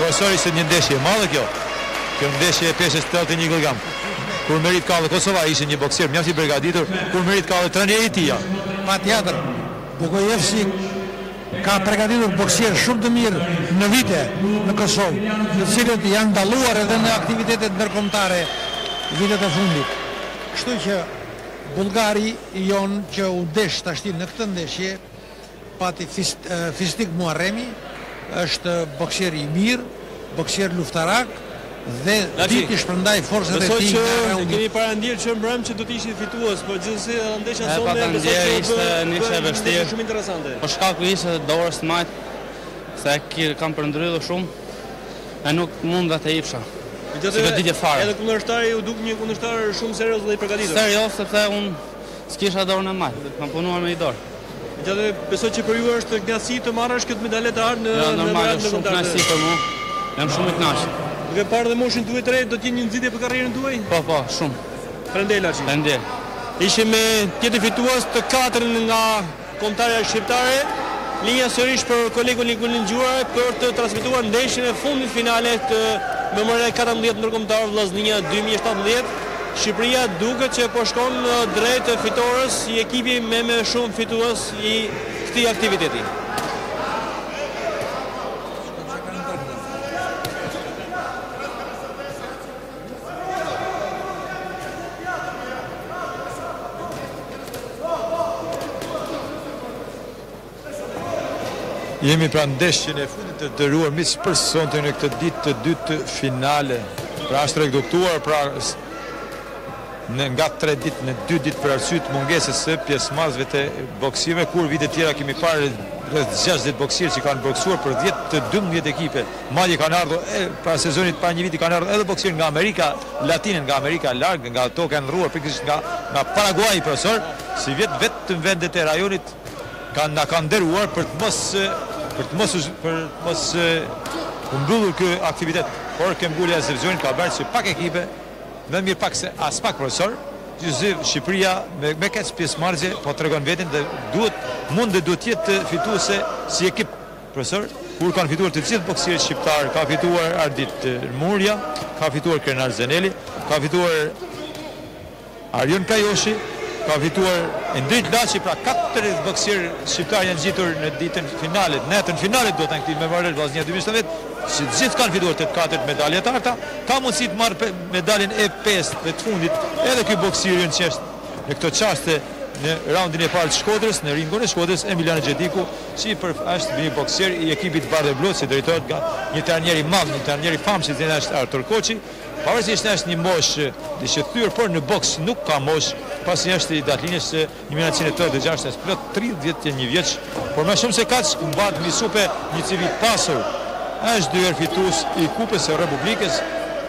Profesor, ishte një ndeshje e madhe kjo. Kjo ndeshje e peshës 81 kg. Kur merit kallë Kosova ishte një boksier mjaft i përgatitur, kur merit kallë trajneri i tij. Patjetër, Bogojevski ka përgatitur boksier shumë të mirë në vite në Kosovë, të cilët janë dalluar edhe në aktivitetet ndërkombëtare vitet e fundit. Kështu që bullgari jon që u desh tash në këtë ndeshje pati Fistik Muharremi, është boksier i mirë, boksier luftarak dhe dit i shpërndaj forcët e tij. Keni parandier që mbrëm që do të ishte fitues, por gjithsesi ndeshja sonte ishte një vështirë, shumë interesante. Po shkaku ishte dorës të majt, se kam përndrydhur shumë e nuk mund ta jepsha. Edhe kundërshtari u duk një kundërshtar shumë serioz dhe i përgatitur. Serioz sepse unë s'kisha dorën e majt, kam punuar me një dorë. Gjatë besoj që për ju është kënaqësi të marrësh këtë medalë të ardhë në normal, është shumë kënaqësi për mua. Jam shumë i kënaqur. Duke parë dhe moshin tuaj të re, do të jetë një nxitje për karrierën tuaj? Po, shumë. Faleminderit Laçi. Faleminderit. Ishim me tjetër fitues të katërt nga kombëtarja shqiptare. Linja sërish për kolegun Nikolin Gjuar për të transmetuar ndeshjen e fundit finale të Memorial 14 ndërkombëtar Vllaznia 2017. Shqipëria duket që po shkon drejt fitores i ekipi me shumë fitues i këtij aktiviteti. Jemi pra ndeshjen e fundit të dëruar miq për sonte në këtë ditë të dytë finale. Pra është reduktuar nga 3 ditë në 2 ditë për arsye të mungesës së pjesëmarrësve të boksive, kur vite tjera kemi parë rreth 60 boksierë që kanë boksuar për 10 të 12 ekipe. Madje kanë ardhur para sezonit para një viti kanë ardhur edhe boksierë nga Amerika Latine, nga Amerika larg, nga ato kanë rruar pikërisht nga Paraguay, profesor, si vetëm vendet e rajonit na kanë nderuar për të mos mbyllur ky aktivitet. Por Kembulja e Zevzionit ka bërë që pak ekipe, më mirë pak se as pak, profesor, Shqipëria me këtë pjesëmarrje po tregon veten dhe duhet jetë fituese si ekip, profesor, kur kanë fituar të gjithë boksierët shqiptar, ka fituar Ardit Murja, ka fituar Krenar Zeneli, ka fituar Arjon Kajoshi, ka fituar Endrit Laçi, pra 4 boksierë shqiptar janë gjitur në ditën finale, natën finale do të këtij Memorial Vllaznia 2017, që gjithë kanë fituar 4 medalje të arta, ka mundësi të marrë medaljen e 5 të fundit, edhe ky boksier që është në këtë çaste në raundin e parë të Shkodrës, në ringun e Shkodrës, Emiliano Xhediku, që është një boksier i ekipit Bardhe Blu, që drejtohet nga një trajner i madh, një trajner i famshëm që është Artur Koçi. Pavarësisht është një moshë i shëthyer, por në boks nuk ka moshë, pasi është i datlinës 1986, është plot 31 vjeç, por më shumë se kaq mbat në supe një civil pasur. Është 2 herë fitues i Kupës së Republikës,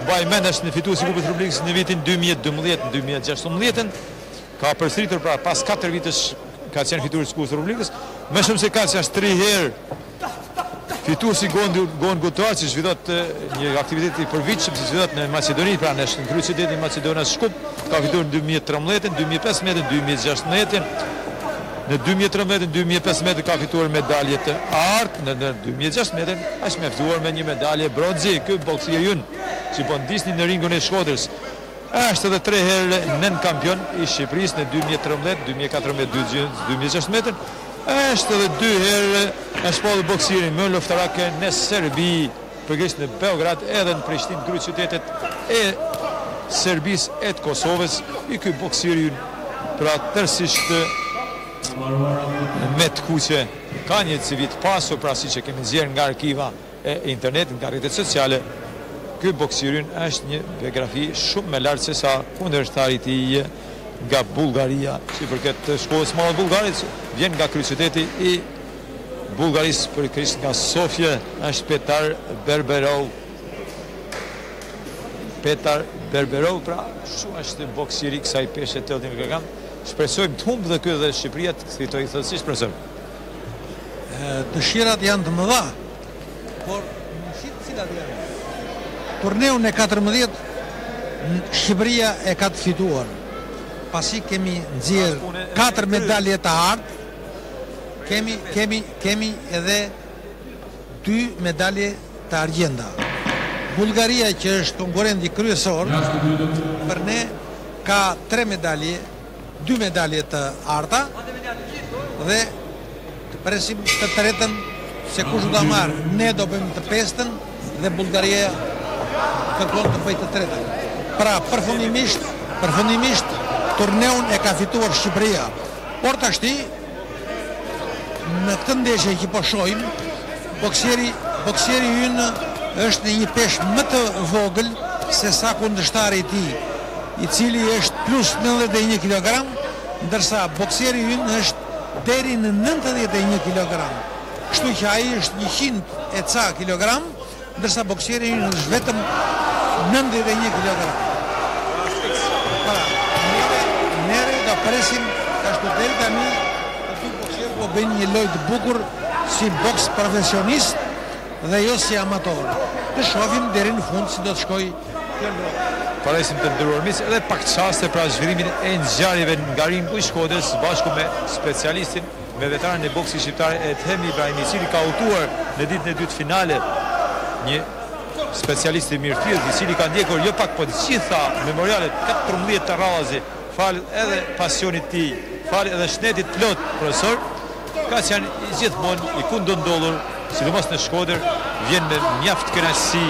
mbaj mend është në fitues i Kupës së Republikës në vitin 2012-2016, ka përsëritur pra pas 4 vitesh ka qenë fitues i Kupës së Republikës, më shumë se kaq është 3 herë fitues i Gon Gutar, që zhvillohet një aktivitet i përvitshëm që zhvillohet në Maqedoni, pra në kryeqytetin e Maqedonisë Shkup, ka fituar në 2013, 2015, 2016. Në 2013-2015 ka fituar medalje të artë, në 2016 është mjaftuar me një medalje bronzi. Ky boksier ynë që po ndisni në ringun e Shkodrës është edhe 3 herë nën kampion i Shqipërisë në 2013, 2014, 2016. Është edhe 2 herë është po boksierin më luftarak në Serbi, përgjithësisht në Beograd, edhe në Prishtinë, kryeqytetet e Serbisë e të Kosovës. I ky boksier ynë pra tërësisht me të kuqe ka një CV të pasur, pra si që kemi nxjerrë nga arkiva e internet, nga rrjetet sociale. Ky boksierin është një biografi shumë më lart se sa kundërshtarit i tij nga Bullgaria, si përket shkollës së madhe bullgarit, vjen nga kryeqyteti i Bullgarisë, përkrisht nga Sofia, është Petar Berberov. Pra shumë është boksieri kësaj peshe 80 kg. Shpresojmë të humbë dhe këtë dhe Shqipëria të fitoj thellësisht, profesor. Dëshirat janë të mëdha, por mundësitë cilat janë? Turneun e 14 Shqipëria e ka të fituar. Pasi kemi nxjerrë 4 medalje të artë, kemi edhe 2 medalje të argjenda. Bulgaria që është konkurrenti kryesor për ne ka 3 medalje, 2 medalje të arta dhe të presim të tretën se kush do ta marrë. Ne do bëjmë të pestën dhe Bullgaria kërkon të bëjë të tretën. Pra përfundimisht turneun e ka fituar Shqipëria. Por tashti në këtë ndeshje që po shohim, boksieri ynë është në një peshë më të vogël se sa kundërshtari i tij, i cili është plus 91 kg, ndërsa boksieri ynë është deri në 91 kg. Kështu që ai është 100 e ca kilogram, ndërsa boksieri ynë është vetëm 91 kg. Nere do presim ashtu deri tani aty boksier po bëjnë një lojë të bukur si boks profesionist dhe jo si amator. Të shohim deri në fund si do të shkojë kjo lojë. Paresim të ndëruar mis edhe pak çaste pra zhvillimin e ngjarjeve nga ringu i Shkodrës bashku me specialistin, me veteranin e boksit shqiptar Edhemi Ibrahimi, i cili ka udhëtuar në ditën e dytë finale një specialist i mirëfillt, i cili ka ndjekur jo pak po të gjitha memorialet 14 të radhazi, fal edhe pasionit të tij, fal edhe shtetit plot profesor, ka që janë gjithmonë i kundëndollur, sidomos në Shkodër, vjen me mjaft kënaqësi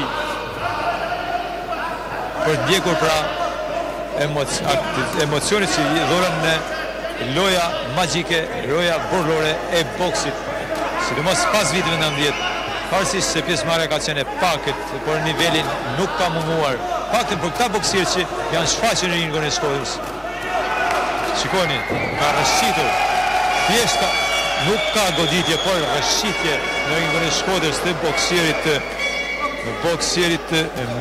për ndjekur pra emocionit që dhurën në loja magjike, loja burlore e boksit, sidomos pas viteve 90, pavarësisht se pjesëmarrja ka qenë e pakët, por nivelin nuk ka munguar. Paktën për këta boksierë që janë shfaqur në ringun e Shkodrës. Shikoni, ka rëshqitur, thjesht nuk ka goditje, por rëshqitje në ringun e Shkodrës të boksierit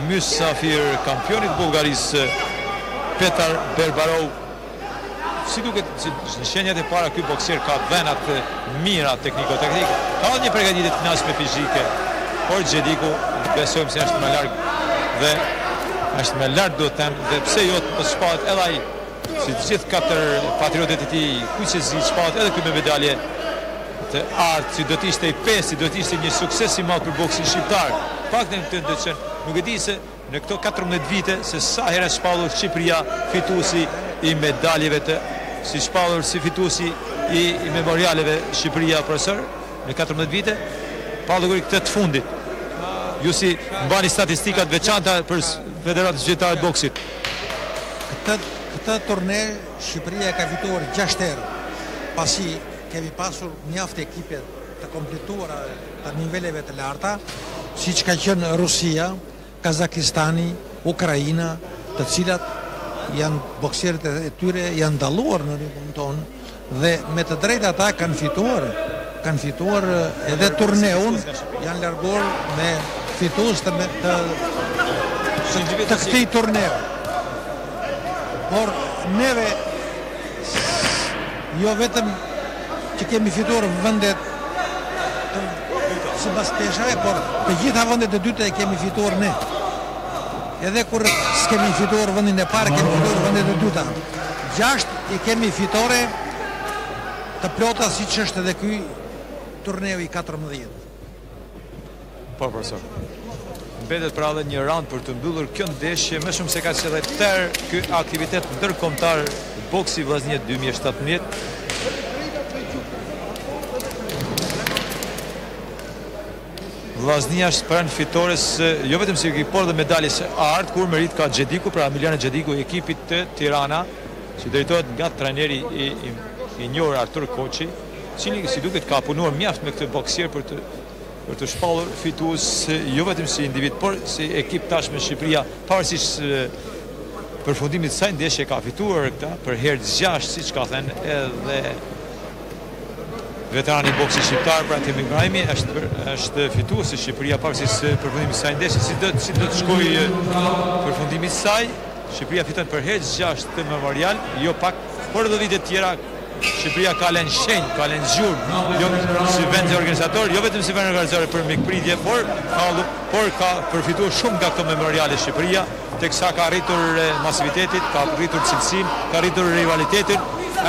Mysafir, kampionit Bullgarisë, Petar Berbarov. Si duket në shenjat e para ky boksier ka venat mira tekniko-teknik, ka një përgatitje të kënaqshme fizike, por Xhediku besojmë se është më larg dhe është më larg do të them, dhe pse jo të shpahet edhe ai, si të gjithë katër patriotët e tij, kuqezi shpahet edhe ky me medalje të artë, si do të ishte i pesë, si do të ishte një sukses i madh për boksin shqiptar. Paktën këtë ndërçën, nuk e di se në këto 14 vite se sa herë shpallur Shqipëria fituesi i medaljeve të, si shpallur si fituesi i memorialeve Shqipëria profesor në 14 vite, pa llogari këtë të fundit. Ju si mbani statistikat veçanta për Federatën Shqiptare të Boksit? Këtë turne Shqipëria ka fituar 6 herë, pasi kemi pasur mjaft ekipe të kompletuara të niveleve të larta, siç ka qenë Rusia, Kazakistani, Ukraina, të cilat janë boksierët e tyre janë dalluar në ringun tonë dhe me të drejtë ata kanë fituar edhe turneun, janë larguar me fitues të këtij turneu. Por neve jo vetëm që kemi fituar vendet sipas peshave, por të gjitha vendet e dyta e kemi fituar ne. Edhe kur s'kemi fituar vendin e parë, kemi fituar vendet e dyta. 6 i kemi fitore të plota, siç është edhe ky turneu i 14. Po, profesor. Mbetet pra edhe një rand për të mbyllur kjo ndeshje, më shumë se ka qenë tërë ky aktivitet ndërkombëtar boksi Vllaznia 2017. Vllaznia është pranë fitores jo vetëm si ekip, por dhe medaljes së artë, kur merit ka Xhediku, pra Emiliano Xhediku, i ekipit të Tirana, që drejtohet nga trajneri i njohur Artur Koçi, cili si duket ka punuar mjaft me këtë boksier për të shpallur fitues jo vetëm si individ, por si ekip tashmë Shqipëria, pavarësisht përfundimit të saj ndeshje ka fituar këta për herë të 6, siç ka thënë edhe veterani i boksit shqiptar, pra Edhemi Ibrahimi, është fitues e Shqipëria pavarësisht përfundimit të saj ndeshje, si do të shkojë përfundimit të saj. Shqipëria fiton për herë të 6 të memorial, jo pak, por edhe vite të tjera Shqipëria ka lënë shenjë, ka lënë zgjurmë, jo si vend organizator, jo vetëm si vend organizator për mikpritje, por ka përfituar shumë nga këto memoriale Shqipëria, teksa ka arritur masivitetit, ka arritur cilësinë, ka arritur rivalitetin,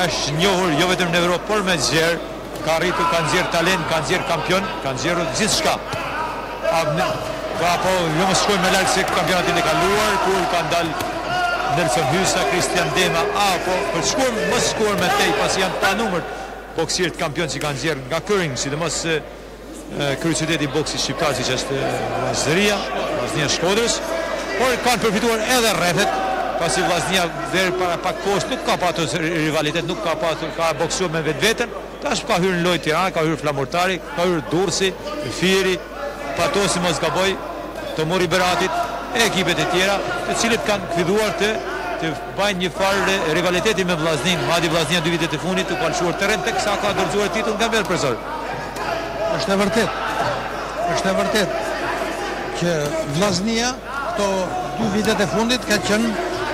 është njohur jo vetëm në Evropë, por me zgjerë, ka nxjerr talent, ka nxjerr kampion, ka nxjerrur gjithçka. po, jo më shkojmë me larg se kampionatin e kaluar, kur kanë dalë Nelson Hysa, Christian Dema, po për të shkuar, mos shkuar me tej, pasi janë pa numër boksierët kampion që kanë nxjerrë nga Këring, sidomos kryeqyteti i boksit shqiptar, siç është Vllaznia Shkodrës, por kanë përfituar edhe rrethet, pasi Vllaznia deri para pak kohësh nuk ka patur rivalitet, nuk ka patur, ka boksuar me vetveten. Tash ka hyrë në lojë Tirana, ka hyrë Flamurtari, ka hyrë Durrësi, Fieri, Patosi mos gaboj, Tomori Beratit, e ekipet e tjera, të cilët kanë kfiduar të bajnë një farë rivaliteti me Vllaznin. Madje Vllaznia 2 vitet e fundit të kalëshuar terren teksa ka dorëzuar titull nga Ver Prezor. Është e vërtet që Vllaznia këto 2 vitet e fundit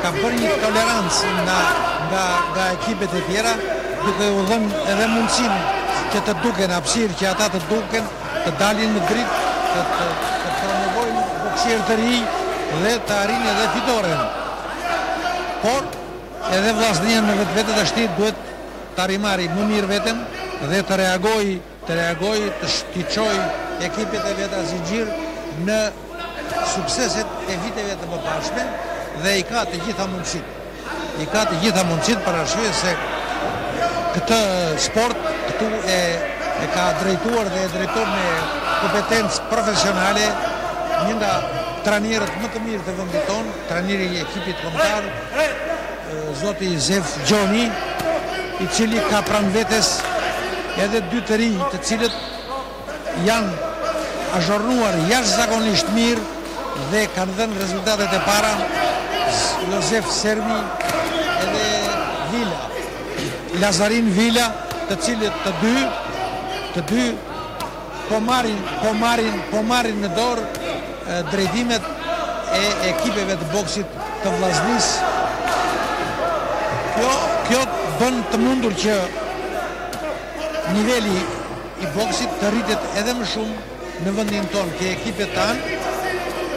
ka bërë një tolerancë nga ekipet e tjera, duke u dhënë edhe mundësinë që të duken hapësirë, që ata të duken, të dalin në dritë, të promovojnë boksierë të rinj dhe të arrinë edhe fitoren. Por edhe Vllaznia në vetë të shtit duhet të arrimari më mirë veten dhe të reagoj, të shtiqoj ekipet e veta Zinxhir në sukseset e viteve të mëparshme dhe i ka të gjitha mundësit. Për arsye se këtë sport këtu e ka drejtuar dhe e drejton me kompetencë profesionale një nga trajnerët më të mirë të vendit tonë, trajneri i ekipit kombëtar, zoti Zef Gjoni, i cili ka pranë vetes edhe 2 të rinj, të cilët janë azhornuar jashtëzakonisht mirë dhe kanë dhënë rezultatet e para, Josef Sermi edhe Vila, Lazarin Vila, të cilët të dy po marrin në dorë drejtimet e ekipeve të boksit të Vllaznisë. Kjo bën të mundur që niveli i boksit të rritet edhe më shumë në vendin tonë, që ekipet tanë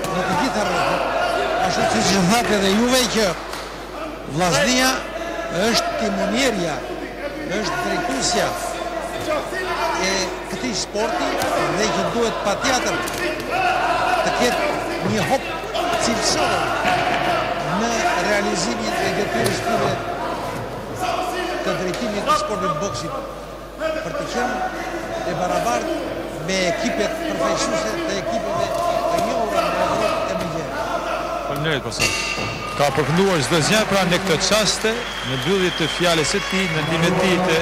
në të gjitha rrethet, ashtu siç thatë edhe juve që Vllaznia është timonierja, është drejtuesja e këtij sporti dhe që duhet patjetër të ketë një hop cilësor në realizimin e detyrës tyre të drejtimit të sportit boksit, për të qenë e barabartë me ekipet përfaqësuese të ekipeve të njohura në Evropë e mëngjesit. Faleminderit profesor. Ka përfunduar çdo gjë pra në këtë çaste, në mbyllje të fjalës së tij, në ndimin e tij të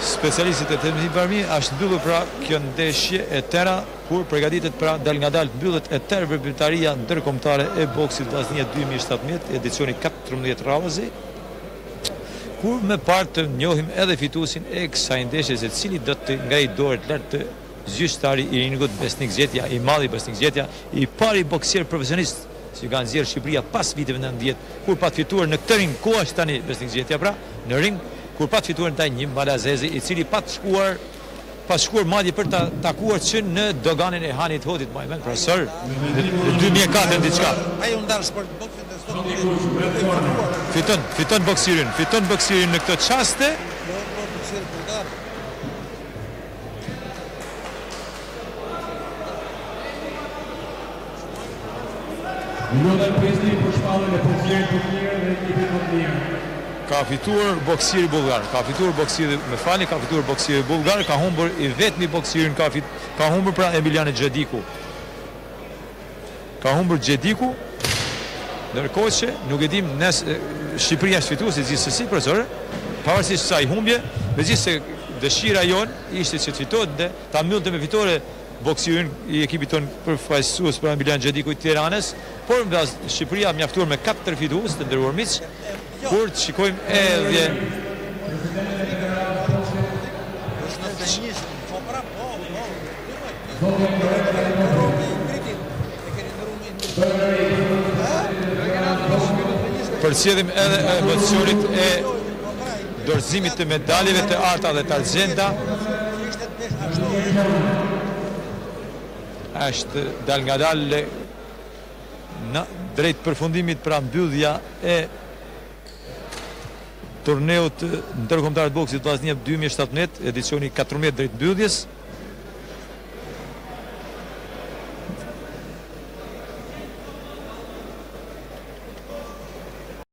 specialistët e Temzit Barmi, është mbyllur pra kjo ndeshje e tëra, kur përgatitet pra dal nga dal mbyllet e tërë veprimtaria ndërkombëtare e boksit Vllaznia 2017, edicioni 14 radhëzi, kur me parë të njohim edhe fituesin e kësaj ndeshje, se cili do të ngrej dorë lart të zyrtari i ringut Besnik Zgjetja, i madhi Besnik Zgjetja, i pari boksier profesionist që ka nxjerrë Shqipëria pas viteve 90, kur pat fituar në këtë ring, ku është tani Besnik Zgjetja pra, në ring, kur pat fituar ndaj një malazezi, i cili pas shkuar madje për ta takuar që në doganin e Hanit Hodit, më mend profesor, në 2004 diçka. Ai u ndar sport boksin dhe fiton boksirin në këtë çaste. Ka fituar boksieri bullgar, ka fituar boksieri bullgar, ka humbur i vetmi boksierin, ka humbur pra Emiliani Xhediku. Ka humbur Xhediku, ndërkohë që nuk e dim nëse Shqipëria është fituese gjithsesi profesor, pavarësisht kësaj humbje, megjithëse dëshira jonë ishte që të fitohet dhe ta mbyllte me fitore boksierin i ekipit tonë përfaqësues për Emilian Xhediku i Tiranës, por nga Shqipëria mjaftuar me 4 fitues të nderuar miq, kur të shikojmë edhe përcjellim edhe emocionit e dorëzimit të medaljeve të arta dhe të argjenda. Është dal nga dal në drejt përfundimit pra mbyllja e turneut ndërkombëtar të boksit Vllaznia 2017, edicioni 14 drejt mbylljes.